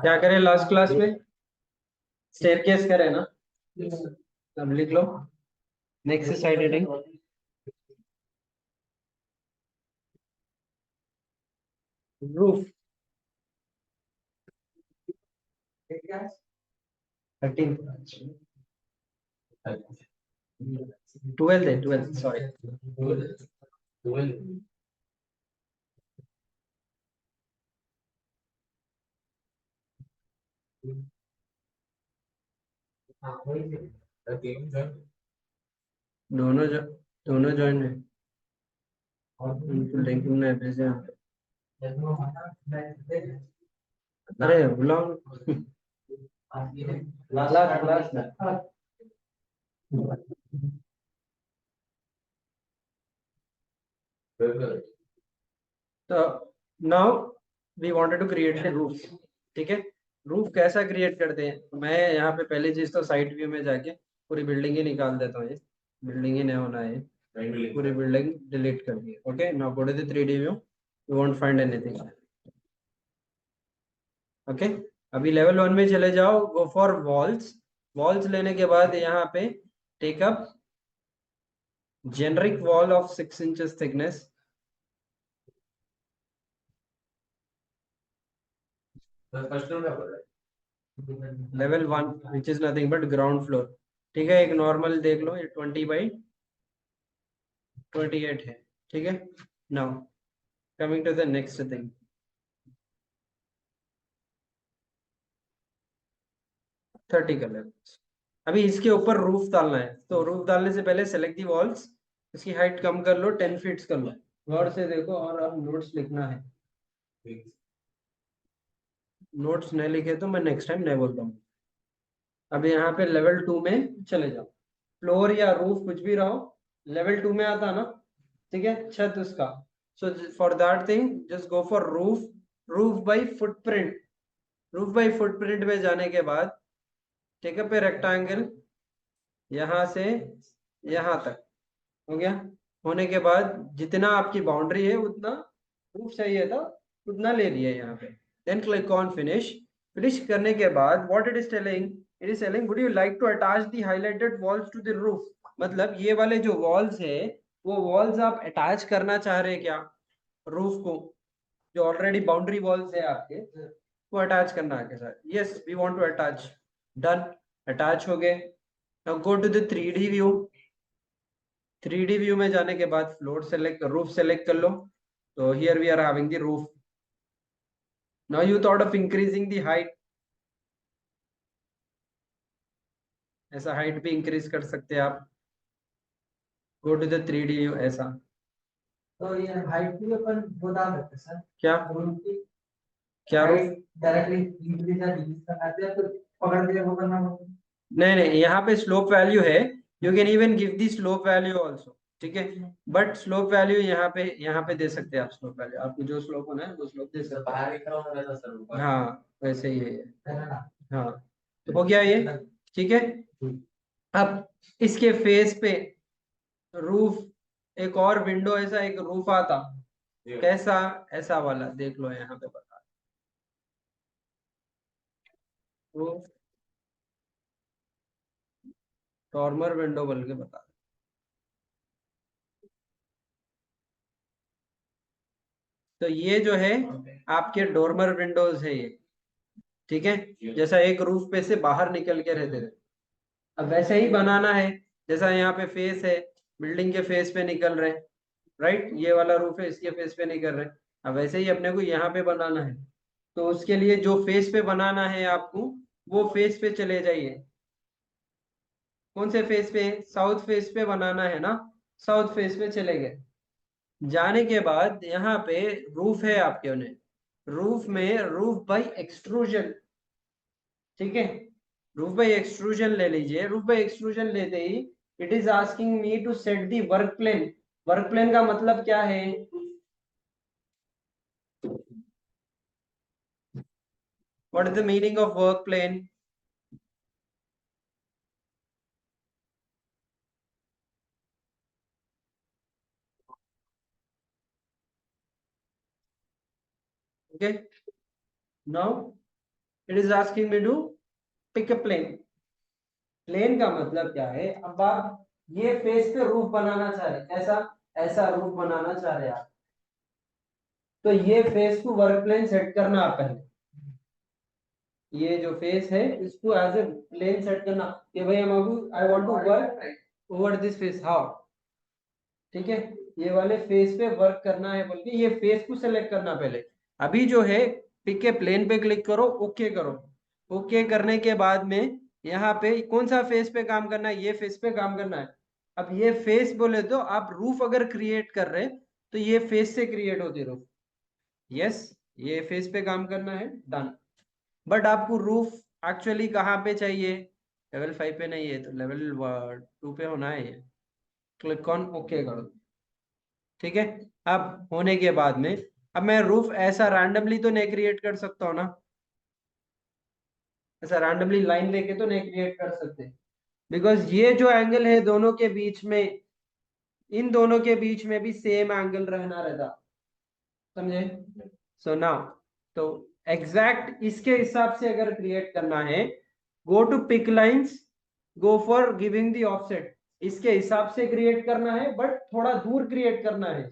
क्या करें last class में? स्टेयरकेस करें ना? अब लिख लो। Next side heading. रूफ। 13, 12 है, 12 सॉरी। दोनों जो दोनों ज्वाइन है और उनको लिंक में भेजे। अरे बुलाओ। Last last. तो now we wanted to create the roof. ठीक है। रूफ कैसा क्रिएट करते हैं? मैं यहाँ पे पहली चीज तो साइड व्यू में जाके पूरी बिल्डिंग ही निकाल देता हूँ। ये बिल्डिंग ही नहीं होना है। पूरी बिल्डिंग डिलीट कर दी। Okay, now go to the 3D view. You won't find anything. Okay, अभी लेवल 1 में चले जाओ। Go for walls. वॉल्स लेने के बाद यहाँ पे take up generic wall of 6 inches thickness. Level 1 which is nothing but ground floor. ठीक है, एक नॉर्मल देख लो, ये 20 by 28 है। ठीक है। Now coming to the next thing. 30 का लेवल। अभी इसके ऊपर रूफ डालना है, तो रूफ डालने से पहले सेलेक्ट दी वॉल्स। इसकी हाइट कम कर लो, 10 फीट कर लो। गौर से देखो और अब नोट्स लिखना है। नोट्स नहीं लिखे तो मैं नेक्स्ट टाइम नहीं बोलता हूँ। अब यहाँ पे लेवल 2 में चले जाओ। फ्लोर या रूफ कुछ भी रहो, लेवल 2 में आता ना। ठीक है, छत उसका। So for that thing just go for roof. Roof by footprint. Roof by footprint में जाने के बाद ठीक है, पे रेक्टेंगल यहाँ से यहाँ तक हो गया। होने के बाद जितना आपकी बाउंड्री है उतना रूफ चाहिए था, उतना ले लिया यहाँ पे। Then click on finish. Finish करने के बाद what it is telling? It is telling would you like to attach the highlighted walls to the roof. मतलब ये वाले जो वॉल्स है, वो वॉल्स आप अटैच करना चाह रहे हैं क्या रूफ को? जो ऑलरेडी बाउंड्री वॉल्स है आपके, वो अटैच करना है के साथ। Yes, we want to attach. Done, attach हो गए। Now go to the 3D view. 3D view में जाने के बाद फ्लोर सेलेक्ट, रूफ सेलेक्ट कर लो। तो here we are having the roof. Now you thought of increasing the height. ऐसा हाइट भी इंक्रीज कर सकते हैं आप। गो टू द 3D व्यू ऐसा। तो ये हाइट भी अपन बता सकते हैं सर, क्या रूफ की? क्या रूफ डायरेक्टली इंक्रीज या डिक्रीज करना है तो पकड़ के वो करना होगा? नहीं नहीं, यहाँ पे स्लोप वैल्यू है। You can even give the slope value also. ठीक है, बट स्लोप वैल्यू यहाँ पे दे सकते हैं आप। स्लोप वैल्यू आपको जो स्लोप होना है वो स्लोप दे सकते हैं। बाहर लिख रहा हूँ वैसा सर ऊपर। हाँ वैसे ही है। हाँ, तो हो गया ये। ठीक है, अब इसके फेस पे रूफ, एक और विंडो ऐसा एक रूफ आता कैसा, ऐसा वाला देख लो यहाँ पे बता। रूफ डॉर्मर विंडो बोल के बता। तो ये जो है आपके डोरमर विंडोज है ये। ठीक है, जैसा एक रूफ पे से बाहर निकल के रहते थे, अब वैसे ही बनाना है। जैसा यहाँ पे फेस है, बिल्डिंग के फेस पे निकल रहे। राइट, ये वाला रूफ है, इसके फेस पे निकल रहे। अब वैसे ही अपने को यहाँ पे बनाना है। तो उसके लिए जो फेस पे बनाना है आपको, वो फेस पे चले जाइए। कौन से फेस पे? साउथ फेस पे बनाना है ना। साउथ फेस पे चले गए। जाने के बाद यहाँ पे रूफ है आपके उन्हें। रूफ में रूफ बाय एक्सट्रूजन। ठीक है, रूफ बाय एक्सट्रूजन ले लीजिए। रूफ बाय एक्सट्रूजन लेते ही it is asking me to set the work plane. Work plane का मतलब क्या है? What is the meaning of work plane? Okay, now it is asking me to pick a plane. Plane का मतलब क्या है, अब आप ये फेस पे रूफ बनाना चाह रहे, ऐसा ऐसा रूफ बनाना चाह रहे आप, तो ये फेस को वर्क प्लेन सेट करना आप पहले, ये जो फेस है इसको एज ए प्लेन सेट करना कि भाई हम I want to work over this face, how, ठीक है, ये वाले फेस पे वर्क करना है बोल के ये फेस को सेलेक्ट करना पहले। अभी जो है पिक ए प्लेन पे क्लिक करो, ओके करो। ओके करने के बाद में यहाँ पे कौन सा फेस पे काम करना है, ये फेस पे काम करना है। अब ये फेस बोले तो आप रूफ अगर क्रिएट कर रहे तो ये फेस से क्रिएट होती रूफ, यस, ये फेस पे काम करना है, डन। बट आपको रूफ एक्चुअली कहाँ पे चाहिए, लेवल 5 पे नहीं है तो लेवल 2 पे होना है ये। क्लिक ऑन ओके करो, ठीक है। अब होने के बाद में अब मैं रूफ ऐसा रैंडमली तो नहीं क्रिएट कर सकता हूँ ना, ऐसा रैंडमली लाइन लेके तो नहीं क्रिएट कर सकते, बिकॉज ये जो एंगल है दोनों के बीच में, इन दोनों के बीच में भी सेम एंगल रहना रहता, समझे। सो नाउ तो एग्जैक्ट इसके हिसाब से अगर क्रिएट करना है, go to pick lines, go for giving the offset, इसके हिसाब से क्रिएट करना है बट थोड़ा दूर क्रिएट करना है,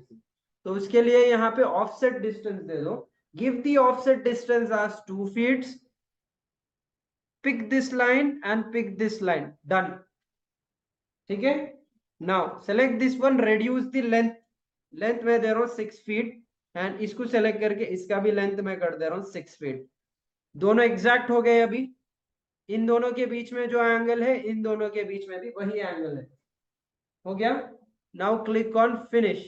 तो उसके लिए यहाँ पे ऑफसेट डिस्टेंस दे दो, give the offset distance as 2 feet, pick this line and pick this line, done, ठीक है। Now select this one, reduce the length, length में दे रहा हूँ 6 फीट, एंड इसको सेलेक्ट करके इसका भी लेंथ में कर दे रहा हूँ 6 फीट, दोनों एग्जैक्ट हो गए। अभी इन दोनों के बीच में जो एंगल है इन दोनों के बीच में भी वही एंगल है, हो गया। Now click on finish.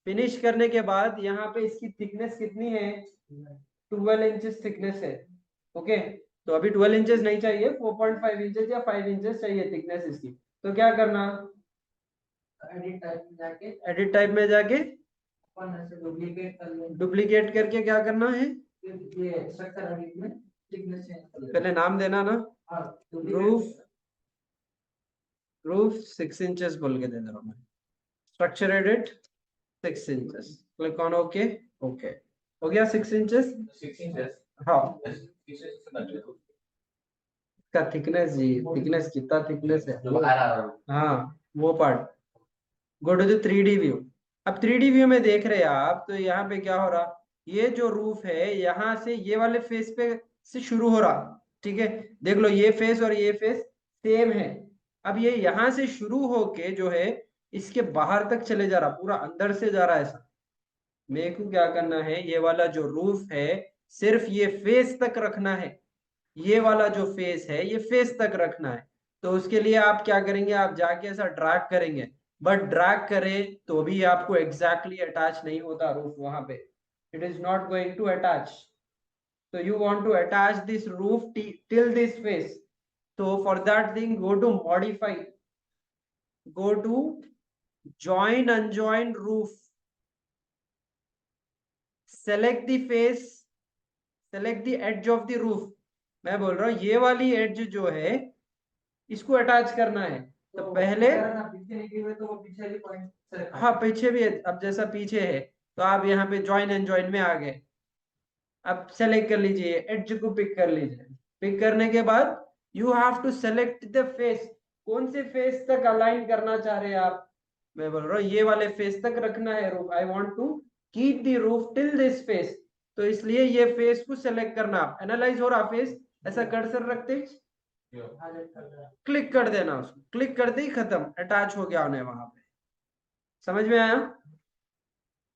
Finish करने के बाद यहाँ पे इसकी थिकनेस कितनी है, 12 इंचेस थिकनेस है, ओके। तो अभी 12 इंचेस नहीं चाहिए, 4.5 इंचेस या 5 इंचेस चाहिए थिकनेस इसकी। तो क्या करना, एडिट टाइप में जाके डुप्लीकेट करके क्या करना है, पहले नाम देना ना, रूफ, रूफ 6 इंचेस बोल के दे दे रहा हूँ मैं, structure edit 6 inches, click on okay, okay हो गया 6 इंचेस, 6 inches. हाँ। Yes, pieces is not good. इसका थिकनेस जी, थिकनेस कितना थिकनेस है, तो बाहर आ रहा हूँ. हाँ वो part. Go to the 3D view. अब 3D व्यू में देख रहे हैं आप, तो यहाँ पे क्या हो रहा, ये जो रूफ है यहाँ से ये वाले फेस पे से शुरू हो रहा, ठीक है, देख लो ये फेस और ये फेस सेम है। अब ये यहाँ से शुरू होके जो है इसके बाहर तक चले जा रहा, पूरा अंदर से जा रहा है ऐसा। मेरे को क्या करना है, ये वाला जो रूफ है सिर्फ ये फेस तक रखना है, ये वाला जो फेस है ये फेस तक रखना है। तो उसके लिए आप क्या करेंगे, आप जाके ऐसा ड्रैग करेंगे, बट ड्रैग करें तो भी आपको एग्जैक्टली अटैच नहीं होता रूफ वहां पे, it is not going to attach. तो you want to attach this roof till this face, तो for that thing go to modify, go to join unjoin roof, select the face, select the edge of the roof। मैं बोल रहा हूँ ये वाली edge जो है इसको अटैच करना है, तो पहले हाँ पीछे भी है, अब जैसा पीछे है तो आप यहाँ पे ज्वाइन एंड ज्वाइन में आ गए। अब सेलेक्ट कर लीजिए, एड्ज को पिक कर लीजिए, पिक करने के बाद you have to select the face, कौन से फेस तक अलाइन करना चाह रहे हैं आप। मैं बोल रहा हूँ ये वाले फेस तक रखना है roof, I want to keep the roof till this face, तो इसलिए ये फेस को सेलेक्ट करना। एनालाइज हो रहा फेस, ऐसा कर्सर रखते क्लिक कर देना, उसको क्लिक करते ही खत्म, अटैच हो गया उन्हें वहां पे। समझ में आया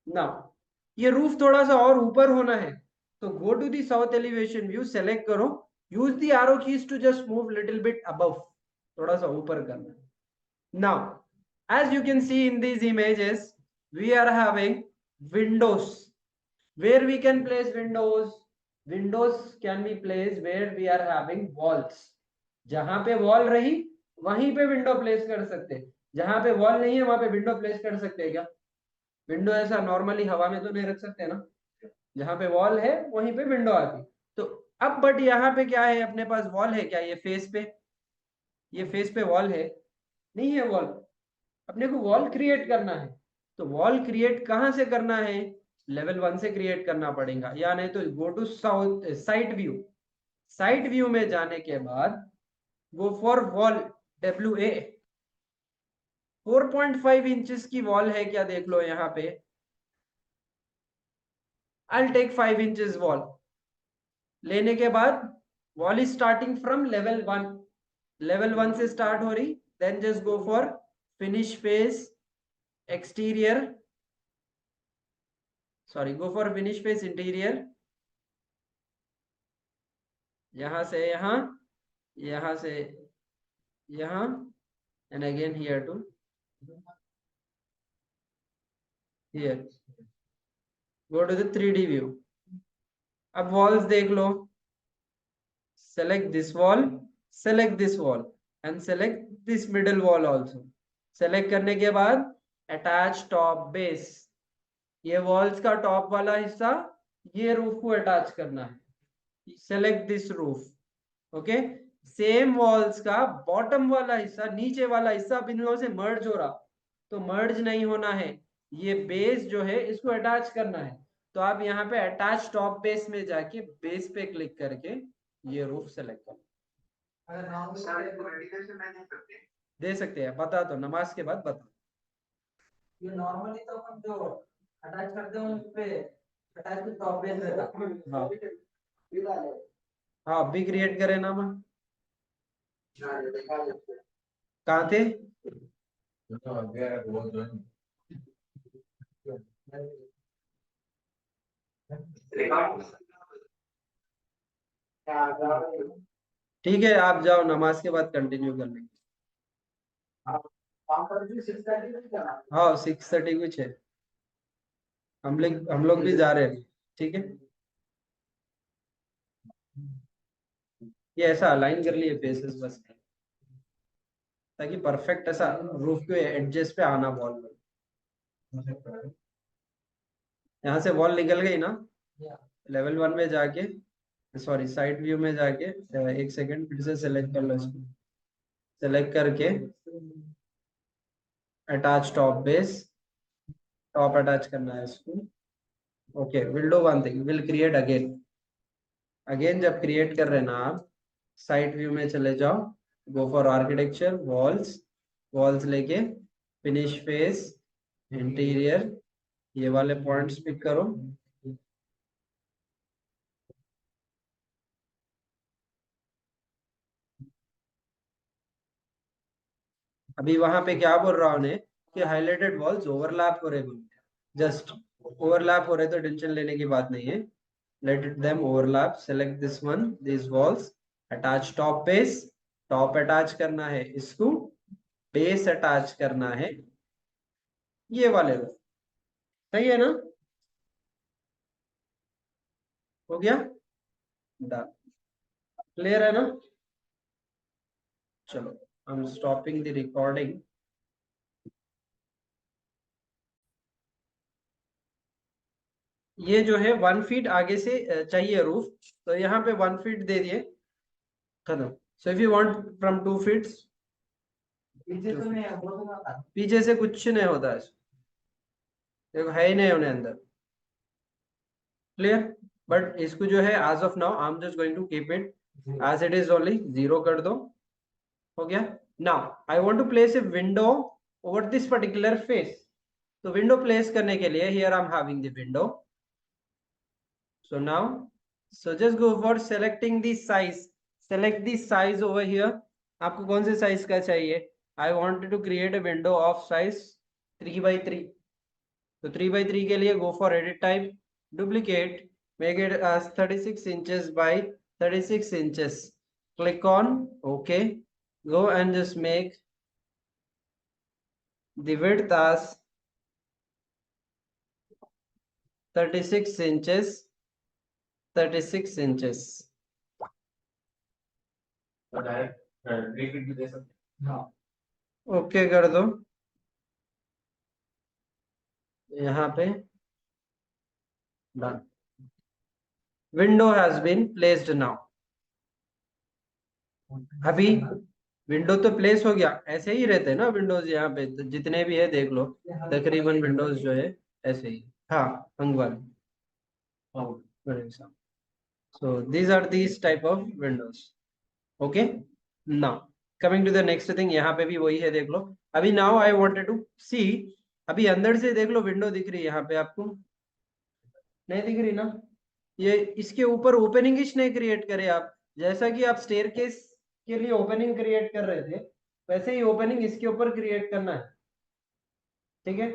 ना। ये रूफ थोड़ा सा और ऊपर होना है, तो go to the south elevation view, select करो, use the arrow keys to just move little bit above, थोड़ा सा ऊपर करना है। Now as you can see in these images we are having windows, where we can place windows, windows can be placed where we are having walls, जहां पे wall रही वहीं पे विंडो प्लेस कर सकते, जहां पे वॉल नहीं है वहां पे विंडो प्लेस कर सकते हैं क्या, विंडो ऐसा नॉर्मली हवा में तो नहीं रख सकते ना, जहां पे वॉल है वहीं पे विंडो आती। तो अब बट यहाँ पे क्या है, अपने पास वॉल है क्या, ये फेस पे, ये फेस पे वॉल है नहीं है वॉल, अपने को वॉल क्रिएट करना है। तो वॉल क्रिएट कहाँ से करना है, लेवल 1 से क्रिएट करना पड़ेगा, या नहीं तो go to south side view. Side view में जाने के बाद go for wall WA। 4.5 inches की वॉल है क्या, देख लो यहाँ पे। I'll take 5 इंचेस वॉल लेने के बाद wall is starting from level 1। Level 1 से स्टार्ट हो रही, then just go for finish face exterior, sorry go for finish face interior. यहां से यहां, यहां से यहां, and again here to here. Go to the 3D view. अब वॉल्स देख लो, select this wall, select this wall and select this middle wall also। select करने के बाद attach top base, ये walls का टॉप वाला हिस्सा ये रूफ को अटैच करना है। select this roof, okay. Same walls का बॉटम वाला हिस्सा, नीचे वाला हिस्सा अब इन लोगों से मर्ज हो रहा, तो मर्ज नहीं होना है, ये बेस जो है इसको अटैच करना है। तो आप यहाँ पे अटैच टॉप बेस में जाके बेस पे क्लिक करके ये रूफ सेलेक्ट करो। दे सकते हैं, बता दो नमाज के बाद बता। ये नॉर्मली तो हम जो अटैच करते हैं उस पे अटैच टू टॉप बेस रहता हाँ हाँ, अभी क्रिएट करे ना मैं। कहाँ थे? ठीक है, आप जाओ, नमाज के बाद कंटिन्यू कर लेंगे। हाँ 6:30 कुछ है, हम लोग भी जा रहे हैं, ठीक है। ये ऐसा अलाइन कर लिए फेसेस बस, ताकि परफेक्ट ऐसा रूफ के एडजेस पे आना वॉल। यहाँ से वॉल निकल गई ना, लेवल 1 में जाके, सॉरी साइड व्यू में जाके, एक सेकंड फिर से सेलेक्ट कर लो इसको। सेलेक्ट करके attach top base, top attach करना है इसको। Okay, will do one thing, will create again. Again जब क्रिएट कर रहे हैं ना आप, साइड व्यू में चले जाओ, go for architecture, walls, walls लेके फिनिश फेस इंटीरियर, ये वाले पॉइंट्स पिक करो। अभी वहां पे क्या बोल रहा हूँ कि हाईलाइटेड वॉल्स ओवरलैप हो रहे, जस्ट ओवरलैप हो रहे, तो टेंशन लेने की बात नहीं है। Let it them overlap, select this one, this walls, attach top base, top attach करना है इसको, बेस अटैच करना है ये वाले को। सही है ना, हो गया, डन, क्लियर है ना। चलो, I am stopping the recording. ये जो है 1 फीट आगे से चाहिए रूफ, तो यहाँ पे 1 फीट दे दिए, खत्म। So if you want from 2 feet, पीछे तो नहीं है, वो तो ना था। पीछे से कुछ नहीं होता है, देखो है ही नहीं होने अंदर, क्लियर। बट इसको जो है as of now I am just going to keep it as it is only, 0 कर दो, हो गया। Now I want to place a window over this particular face, तो विंडो प्लेस करने के लिए here I am having the window. So now, so just go for selecting the size. Select the size over here. आपको कौन से size का चाहिए? I wanted to create a window of size 3x3. तो 3x3 के लिए go for edit type, duplicate, make it as 36 inches by 36 inches. Click on OK. Go and just make the width as 36 inches. 36 inches. Direct repeat भी दे सकते हैं। Okay कर दो यहाँ पे, done. Window has been placed now. अभी window तो प्लेस हो गया, ऐसे ही रहते हैं ना विंडोज यहाँ पे, तो जितने भी है देख लो, तकरीबन विंडोज जो है ऐसे ही। हाँ हंग वाली। So these are these type of windows. Okay. Now coming to the next thing, यहाँ पे भी वही है, देख लो। अभी now I wanted to see, अभी अंदर से देख लो विंडो दिख रही है यहाँ पे आपको, नहीं दिख रही ना? ये इसके ऊपर ओपनिंग नहीं क्रिएट करे आप, जैसा कि आप स्टेयरकेस के लिए ओपनिंग क्रिएट कर रहे थे, वैसे ही ओपनिंग इसके ऊपर क्रिएट करना है। ठीक है,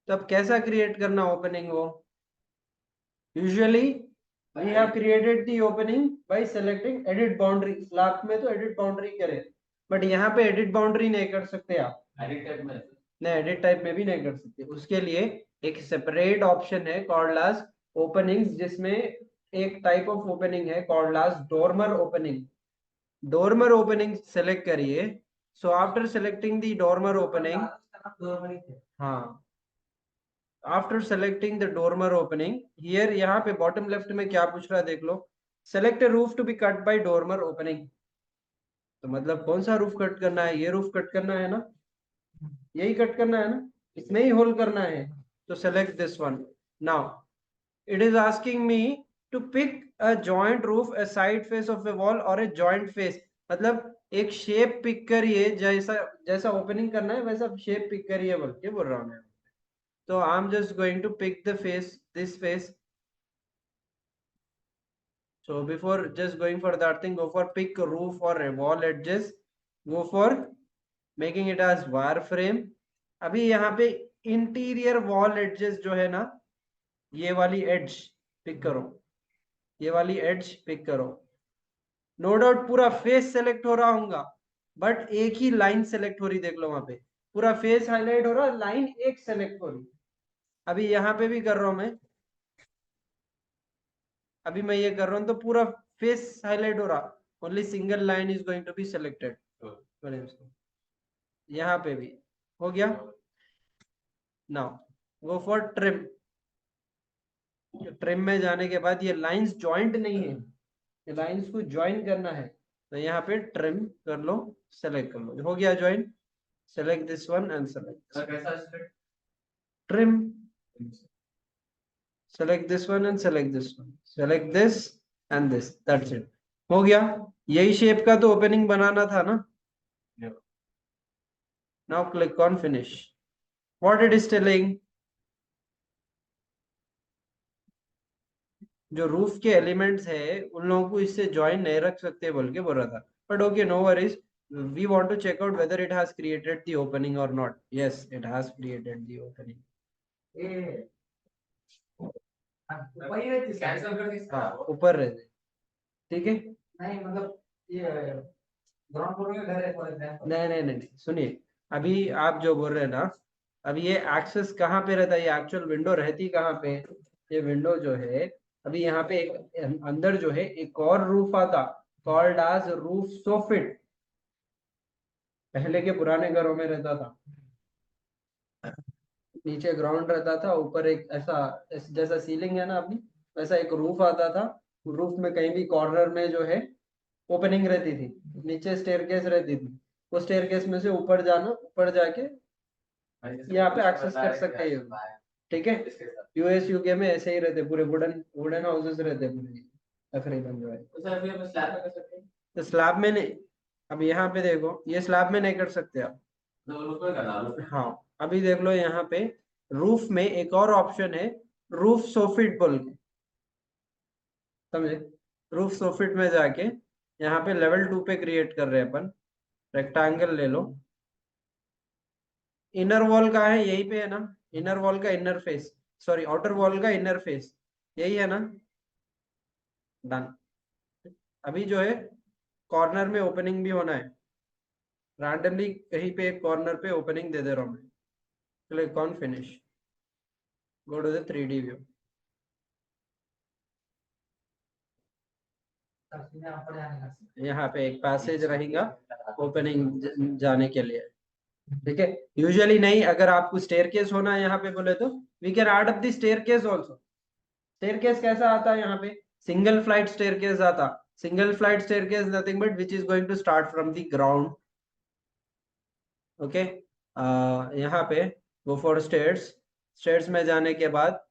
तो अब कैसा क्रिएट करना ओपनिंग? वो usually we have created the opening by selecting edit boundary. Slab में तो edit boundary करे, बट यहाँ पे edit boundary नहीं कर सकते आप, एडिट टाइप में नहीं edit type में भी नहीं कर सकते। उसके लिए एक सेपरेट ऑप्शन है called as openings, जिसमें एक टाइप ऑफ ओपनिंग है called as dormer opening। dormer opening select करिए। so after selecting the dormer opening, हाँ, after selecting the dormer opening here, यहाँ पे बॉटम लेफ्ट में क्या पूछ रहा है देख लो, select roof to be cut by dormer opening. तो मतलब कौन सा रूफ कट करना है? ये रूफ कट करना है ना, यही कट करना है ना, इसमें ही होल करना है। तो select this one. Now it is asking me to pick a joint roof, a side face of a wall और ए जॉइंट फेस, मतलब एक शेप पिक करिए, जैसा जैसा ओपनिंग करना है वैसा शेप पिक करिए बोल के बोल रहा हूँ मैं। So I'm just going to pick the face, this face. So before just going for that thing, go for pick roof or wall edges. Go for making it as wireframe. अभी यहाँ पे इंटीरियर वॉल एडजेस जो है ना, ये वाली edge pick करो, ये वाली एड्ज पिक करो। नो डाउट पूरा फेस सेलेक्ट हो रहा होगा, बट एक ही लाइन सेलेक्ट हो रही, देख लो वहां पे पूरा फेस हाईलाइट हो रहा, लाइन एक सेलेक्ट हो रही। अभी यहाँ पे भी कर रहा हूं मैं, अभी मैं ये कर रहा हूँ तो पूरा फेस हाईलाइट हो रहा, only single line is going to be selected. यहाँ पे भी हो गया। Now go for trim. Trim में जाने के बाद ये लाइंस जॉइंट नहीं है, ये लाइंस को ज्वाइन करना है, तो यहाँ पे ट्रिम कर लो, सेलेक्ट कर लो, हो गया join. Select this one and select trim, select this one and select this one, select this and this, that's it, हो गया। यही शेप का तो ओपनिंग बनाना था ना। now click on finish, what it is telling, जो रूफ के elements है उन लोगों को इससे ज्वाइन नहीं रख सकते बोल के बोल रहा था, but okay no worries, we want to check out whether it has created the opening or not. Yes, it has created the opening. Cancel कर दी। हाँ ऊपर रहते, ठीक है। नहीं मतलब ये ग्राउंड फ्लोर में घर है फॉर एग्जांपल। नहीं सुनिए, अभी आप जो बोल रहे हैं ना, अभी ये एक्सेस कहाँ पे रहता है, ये एक्चुअल विंडो रहती कहाँ पे? ये विंडो जो है, अभी यहाँ पे एक अंदर जो है एक और रूफ आता, कॉल्ड एज रूफ सोफिट, पहले के पुराने घरों में रहता था। नीचे ग्राउंड रहता था, ऊपर एक ऐसा जैसा सीलिंग है ना अपनी, वैसा एक रूफ आता था। रूफ में कहीं भी कॉर्नर में जो है ओपनिंग रहती थी, नीचे स्टेयरकेस रहती थी, वो स्टेयरकेस में से ऊपर जाना, ऊपर जाके यहाँ पे एक्सेस कर सकते हैं, ठीक है। यूएस यूके में ऐसे ही रहते, पूरे वुडन वुडन हाउसेस रहते पूरे तकरीबन जो है। तो स्लैब में नहीं, अब यहाँ पे देखो, ये स्लैब में नहीं कर सकते आप। हाँ अभी देख लो यहाँ पे रूफ में एक और ऑप्शन है, रूफ सोफिट बोल के, समझे? रूफ सोफिट में जाके यहाँ पे लेवल 2 पे क्रिएट कर रहे हैं अपन, रेक्टेंगल ले लो। इनर वॉल का है, यही पे है ना, इनर वॉल का inner face, sorry outer wall का इनर फेस, यही है ना, डन। अभी जो है कॉर्नर में ओपनिंग भी होना है, रैंडमली कहीं पे एक कॉर्नर पे ओपनिंग दे दे रहा हूँ मैं। Click on finish, go to the 3D view. यहाँ पे एक पैसेज रहेगा ओपनिंग जाने के लिए, ठीक है। यूजुअली नहीं, अगर आपको स्टेयरकेस होना है यहाँ पे बोले तो we can add up the staircase also. Staircase कैसा आता है यहाँ पे? सिंगल फ्लाइट स्टेयरकेस आता, single flight staircase nothing but which is going to start from the ground, okay. यहाँ पे गो फॉर स्टेयर्स, स्टेयर्स में जाने के बाद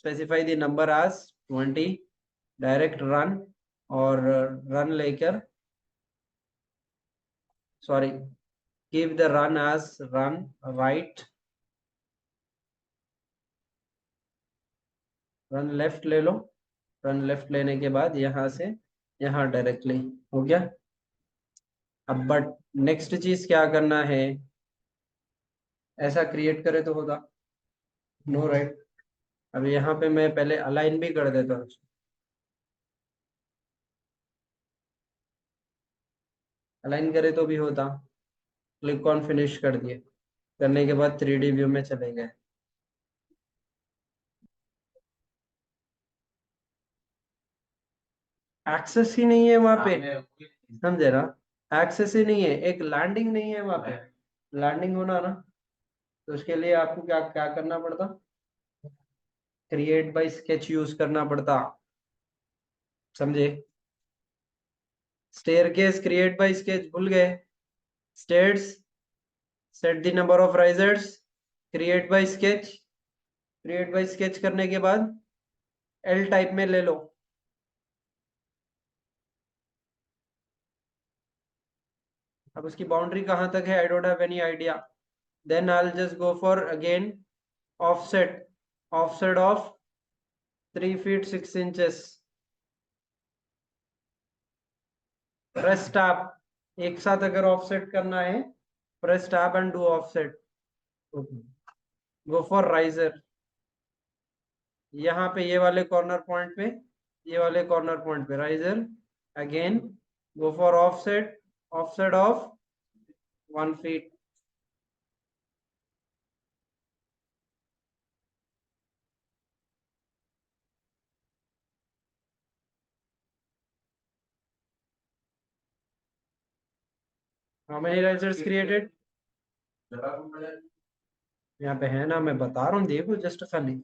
specify the number as 20, direct run और रन लेकर, sorry, keep the run as run right, run left ले लो, रन लेफ्ट लेने के बाद यहाँ से यहाँ डायरेक्टली हो गया। अब बट नेक्स्ट चीज क्या करना है, ऐसा क्रिएट करे तो होता, नो राइट। अब यहाँ पे मैं पहले अलाइन भी कर देता हूँ, अलाइन करे तो भी होता। क्लिक ऑन फिनिश कर दिए, करने के बाद 3D व्यू में चले गए। एक्सेस ही नहीं है वहां पे, समझे ना, एक्सेस ही नहीं है, एक लैंडिंग नहीं है वहां पे। लैंडिंग होना ना, तो उसके लिए आपको क्या क्या करना पड़ता, क्रिएट बाय स्केच यूज करना पड़ता, समझे। स्टेयरकेस क्रिएट बाय स्केच भूल गए, stairs set the number of risers, create bye sketch, create bye sketch करने के बाद एल टाइप में ले लो। अब उसकी बाउंड्री कहां तक है, I don't have any idea, then I will just go for again offset, offset of 3 feet 6 inches, press tab, एक साथ अगर ऑफसेट करना है press tab and do offset, go for riser, यहाँ पे ये वाले कॉर्नर पॉइंट पे, ये वाले कॉर्नर पॉइंट पे riser, again go for offset, offset of 1 feet, how many risers created, यहाँ पे है ना, मैं बता रहा हूँ, देखो जस्ट खाली।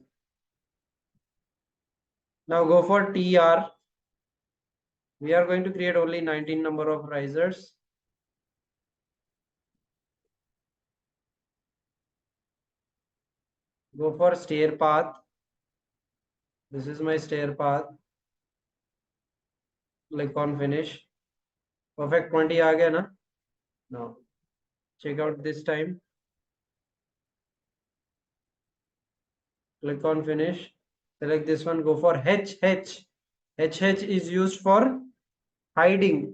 now go for TR, we are going to create only 19 number of risers, go for stair path, this is my stair path, click on finish, perfect 20 आ गया ना। now check out this time, click on finish, select this one, go for HH, HH is used for hiding,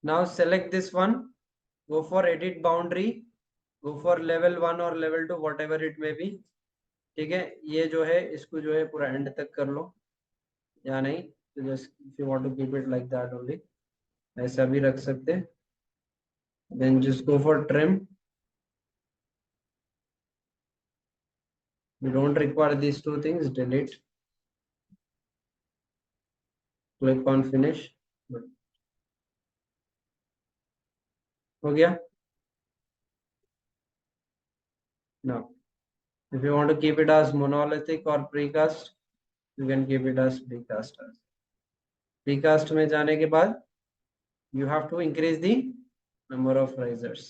now select this one, go for edit boundary, go for level 1 or level 2 whatever it may be, ठीक है। ये जो है इसको जो है पूरा and तक कर लो या नहीं, तो just if you want to keep it like that only, ऐसा भी रख सकते हैं, then just go for trim, we don't require these two things, delete, click on finish, हो गया। now if you want to keep it as monolithic or precast, you can keep it as precast, precast में जाने के बाद you have to increase the number of risers,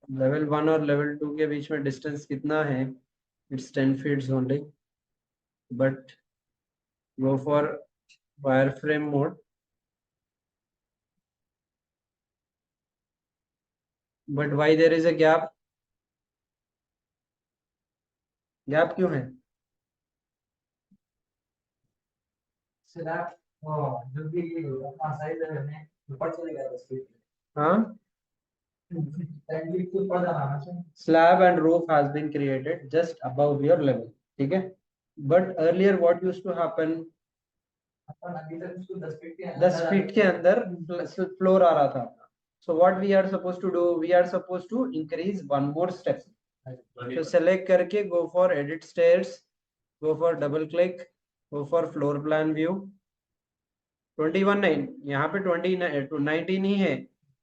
level 1 और level 2 के बीच में distance कितना है, it's 10 feet only, but go for wireframe mode, but why there is a gap, gap क्यों है, स्लैब जो भी अपना साइज है ऊपर चलेगा उसके, हाँ, टेक्निक के ऊपर जाना चाहिए। slab and roof has been created just above your level, ठीक है। but earlier what used to happen, अपन अभी तक उसको 10 फीट के 10 feet के अंदर फ्लोर आ रहा था, so what we are supposed to do, we are supposed to increase one more step, so select करके go for edit stairs, go for double click, go for floor plan view, 21 9, यहाँ पे 19 ही है,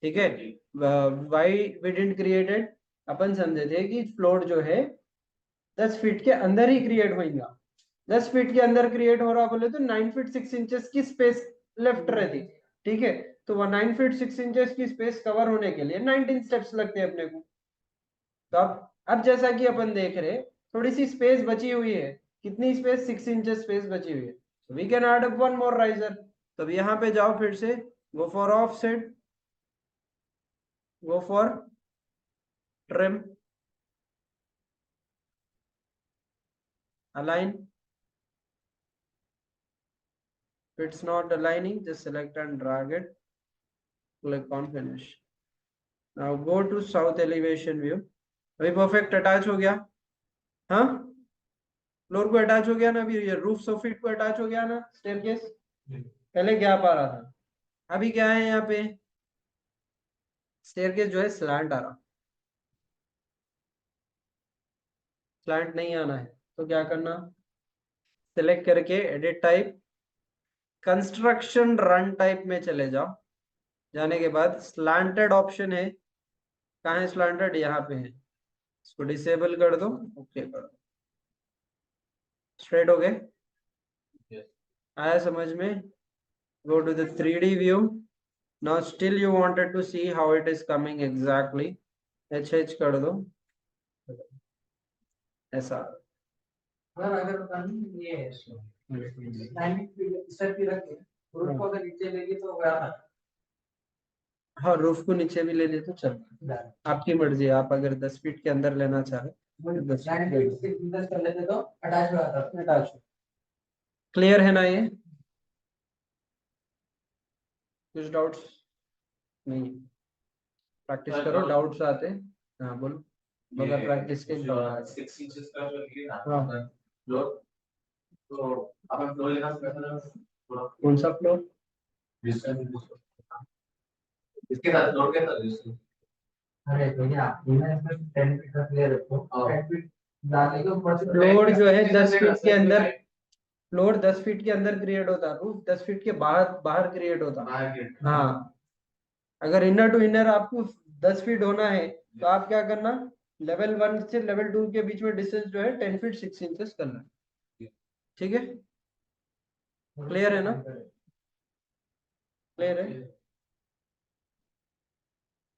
ठीक है। why we didn't create it, अपन समझे थे कि floor जो है 10 फीट के अंदर ही क्रिएट होगा, 10 फीट के अंदर क्रिएट हो रहा बोले तो 9 feet 6 inches की स्पेस लेफ्ट रहती, ठीक है। तो 9 फीट 6 इंचेस की स्पेस कवर होने के लिए 19 स्टेप्स लगते हैं अपने को। तो अब जैसा कि अपन देख रहे, थोड़ी सी स्पेस बची हुई है। कितनी स्पेस? 6 इंचेस स्पेस बची हुई है। तो we can add up one more riser. तो अब यहाँ पे जाओ, फिर से go for offset, go for trim, align. If it's not aligning, just select and drag it, click on finish. Now go to south elevation view. अभी perfect attach हो गया। हाँ, फ्लोर को अटैच हो गया ना, अभी ये रूफ सोफिट को अटैच हो गया ना स्टेयरकेस। पहले गैप आ रहा था, अभी क्या है यहाँ पे? स्टेयरकेस जो है स्लैंट आ रहा। स्लैंट नहीं आना है तो क्या करना? सिलेक्ट करके edit type, construction run type में चले जाओ। जाने के बाद स्लैंटेड ऑप्शन है, कहाँ है स्लैंटेड? यहाँ पे है, इसको डिसेबल कर दो, ओके कर दो। स्ट्रेट हो गए? आया समझ में? Go to the 3D view. Now still you wanted to see how it is coming exactly, H कर दो ऐसा। अगर अपन ये 90 स्टेप की रखे रूफ को अगर नीचे लेगी तो गया था। हाँ, रूफ को नीचे भी ले ले तो चलता, आपकी मर्जी। आप अगर 10 फीट के अंदर लेना चाहे 10 फीट कर लेते तो अटैच हो जाता। अटैच। क्लियर है ना ये? कुछ डाउट्स? नहीं, प्रैक्टिस करो, डाउट्स आते। हाँ बोलो, मगर प्रैक्टिस के डाउट। 6 इंचेस का जो ये ना हाँ, फ्लोर, तो अपन फ्लोर लेना कौन सा फ्लोर? इसके साथ फ्लोर के साथ इसको। अरे भैया इसमें 10 फीट का क्लियर रखो। 10 फीट डालने के ऊपर से फ्लोर जो है 10 फीट के अंदर, फ्लोर 10 फीट के अंदर क्रिएट होता है, रूफ 10 फीट के बाहर बाहर क्रिएट होता है। हाँ, अगर इनर टू इनर आपको 10 फीट होना है तो आप क्या करना? लेवल 1 से लेवल 2 के बीच में डिस्टेंस जो है 10 फीट 6 इंचेस करना है। ठीक है, क्लियर है ना? क्लियर है?